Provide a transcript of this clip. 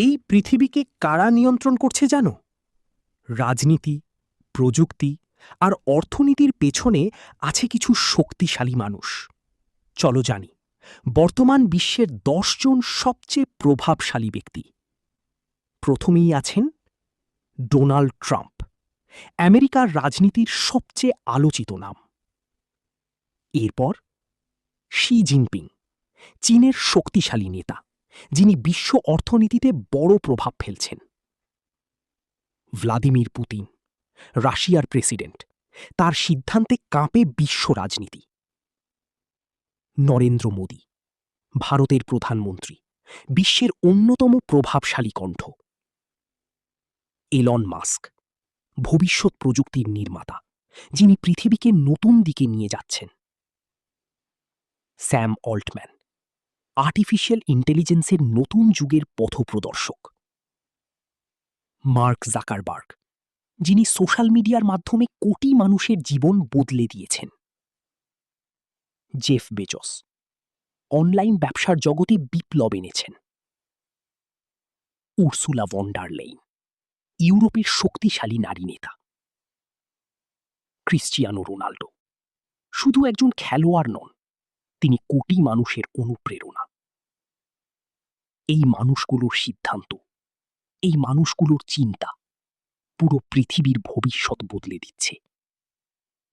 এই পৃথিবীকে কারা নিয়ন্ত্রণ করছে জানো? রাজনীতি, প্রযুক্তি আর অর্থনীতির পেছনে আছে কিছু শক্তিশালী মানুষ। চলো জানি বর্তমান বিশ্বের ১০ জন সবচেয়ে প্রভাবশালী ব্যক্তি। প্রথমেই আছেন ডোনাল্ড ট্রাম্প, আমেরিকার রাজনীতির সবচেয়ে আলোচিত নাম। এরপর শি জিনপিং, চীনের শক্তিশালী নেতা, যিনি বিশ্ব অর্থনীতিতে বড় প্রভাব ফেলছেন। ভ্লাদিমির পুতিন, রাশিয়ার প্রেসিডেন্ট, তার সিদ্ধান্তে কাঁপে বিশ্ব রাজনীতি। নরেন্দ্র মোদী, ভারতের প্রধানমন্ত্রী, বিশ্বের অন্যতম প্রভাবশালী কণ্ঠ। এলন মাস্ক, ভবিষ্যৎ প্রযুক্তির নির্মাতা, যিনি পৃথিবীকে নতুন দিকে নিয়ে যাচ্ছেন। স্যাম অল্টম্যান, আর্টিফিশিয়াল ইন্টেলিজেন্সের নতুন যুগের পথপ্রদর্শক। মার্ক জাকারবার্গ, যিনি সোশ্যাল মিডিয়ার মাধ্যমে কোটি মানুষের জীবন বদলে দিয়েছেন। জেফ বেজোস, অনলাইন ব্যবসার জগতে বিপ্লব এনেছেন। উর্সুলা ভন ডার লেইন, ইউরোপের শক্তিশালী নারী নেতা। ক্রিশ্চিয়ানো রোনাল্ডো, শুধু একজন খেলোয়াড় নন, তিনি কোটি মানুষের অনুপ্রেরণা। এই মানুষগুলোর সিদ্ধান্ত, এই মানুষগুলোর চিন্তা পুরো পৃথিবীর ভবিষ্যৎ বদলে দিচ্ছে।